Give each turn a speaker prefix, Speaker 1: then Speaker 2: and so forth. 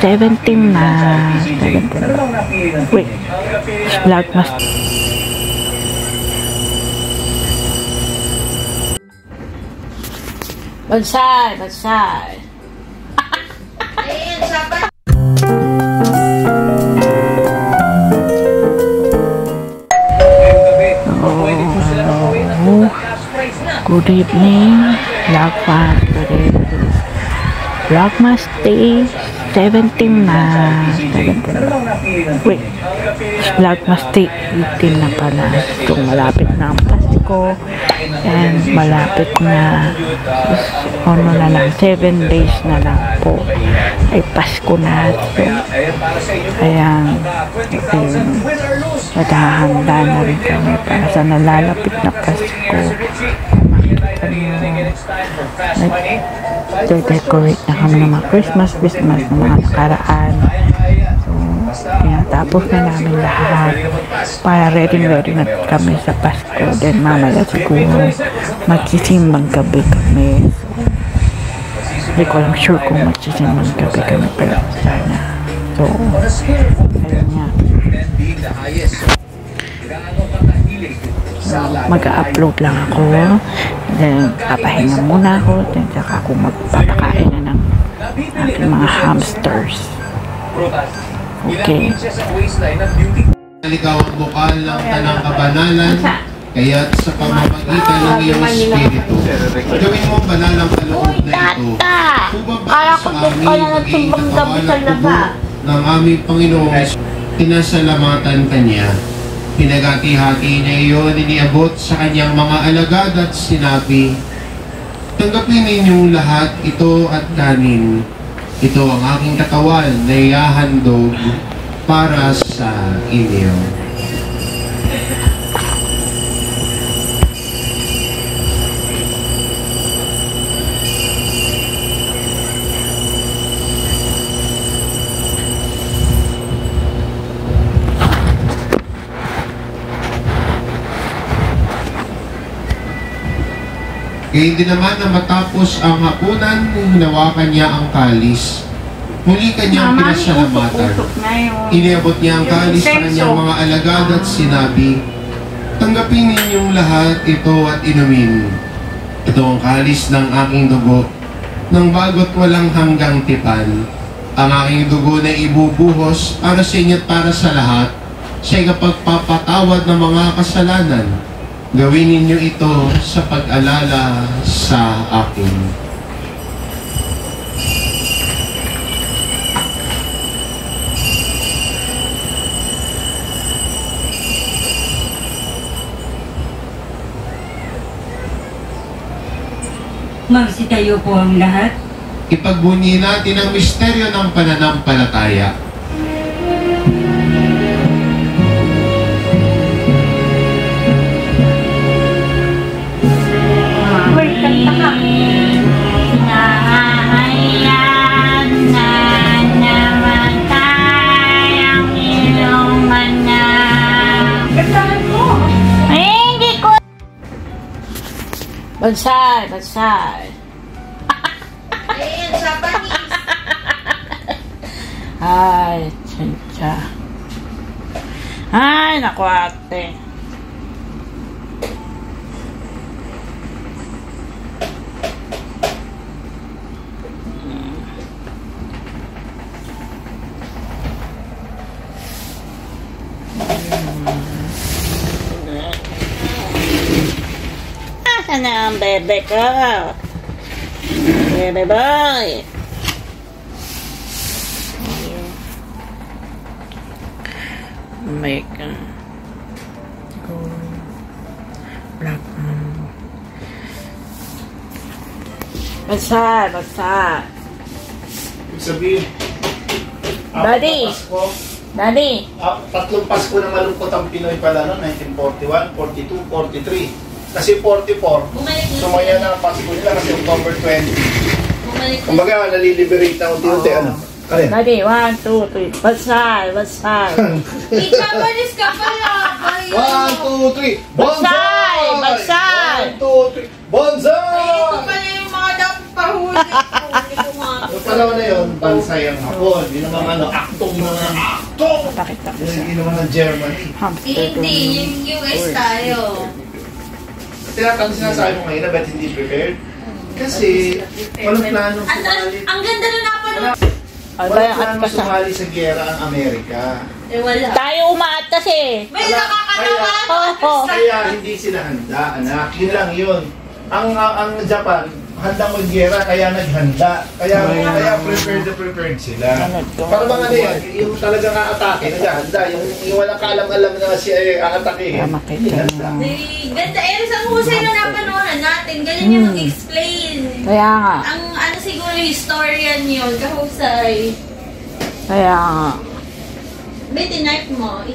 Speaker 1: 17 na. 17. Wait. Vlogmas. Bansay! Bansay! Good evening, Vlogmas. Vlogmas Day 17 na. 17. Wait, Vlogmas Day 18 na pala. So, malapit na ang Pasko. And malapit na, ano na lang, 7 days na lang po ay Pasko na. So, ayan, naghahanda na rin kami para sa nalalapit na Pasko. Nag-decorate na kami ng mga Christmas ng mga nakaraan. So, tapos na namin lahat para ready na kami sa Pasko. Then mamaya siguro magsisimbang gabi kami. So, hindi ko lang sure kung magsisimbang gabi kami, pero sana. So, ayun nga. Mag-upload lang ako, then papahinga muna ako, then saka ako magpapakain na ng aking mga hamsters. Okay.
Speaker 2: Ikaw ang bukal ng tanang kabanalan, kaya't sa pamamagitan ng iyong espiritu, gawin mo ang banalang kaloob na ito. Hubaba sa aming maging katawan at tubo ng aming Panginoong pinasalamatan kanya. Pinagati-hati niya iyon, iniabot sa kanyang mga alagad at sinabi, tanggapin ninyong lahat ito at kanin. Ito ang aking katawan na ihahandog para sa inyo. Kaya hindi naman na matapos ang hapunan, hinawakan niya ang kalis. Muli kanyang pinasalamatan. Iniabot niya ang kalis sa kanyang mga alagad at sinabi, tanggapin ninyong lahat ito at inumin. Ito ang kalis ng aking dugo, ng bago't walang hanggang tipan. Ang aking dugo na ibubuhos para sa inyo at para sa lahat, siya'y kapagpapatawad ng mga kasalanan. Gawin ninyo ito sa pag-alala sa akin.
Speaker 3: Magsitayo po ang lahat.
Speaker 2: Ipagbunyi natin ang misteryo ng pananampalataya.
Speaker 1: Bansay! Bansay!
Speaker 3: Ayan, Japanese!
Speaker 1: Ay, tsincha. Ay, naku ate. Asan na ang bebe ko? Bebe boy! Make black Bansay! Bansay!
Speaker 4: Ibig sabihin,
Speaker 1: Daddy! Daddy!
Speaker 4: Tatlong Pasko na malungkot ang Pinoy pala no? 1941, 42, 43. Kasi 44, sumaya na ang Pasko nila kasi October 20. Kumbaga, naliliberate na unti-unti. Ano?
Speaker 1: Daddy, 1, 2, 3. Bansay! Bansay!
Speaker 3: Japanese ka pala!
Speaker 4: 1, 2, 3.
Speaker 1: Bansay! Bansay!
Speaker 4: 1, 2, 3. Bonsai!
Speaker 3: Ito pala yung mga dapat pahuli. Ulit ko nga.
Speaker 4: Noong panahon na yun, bansay ang Hapon. Yun naman aktong mga aktong!
Speaker 1: Pakita ko siya.
Speaker 4: Yun naman ng Germany.
Speaker 1: Hamster ko.
Speaker 3: Hindi, yung US tayo.
Speaker 4: Tinatanong sinasabi mo ngayon na ba't hindi prepared? Kasi walang planong sumali.
Speaker 3: Ang ganda na napanood.
Speaker 4: Walang planong sumali sa giyera ang Amerika.
Speaker 3: Eh, wala.
Speaker 1: Tayo umaatas eh.
Speaker 3: May nakakatawa.
Speaker 1: Oo.
Speaker 4: Kaya hindi sila handa, anak. Yun lang yun. Ang Japan, handang mag-giyera, kaya naghanda. Kaya prepared sila. Para bang ano yan, yung talagang aatake, naghahanda. Yung walang kaalam-alam na siya aatake. Hindi handa.
Speaker 3: Ganda. Ang husay na napanood natin. Galing yung mag-explain.
Speaker 1: Kaya nga.
Speaker 3: Ang ano siguro historian yun, kahusay.
Speaker 1: Kaya nga.
Speaker 3: May tinipe mo.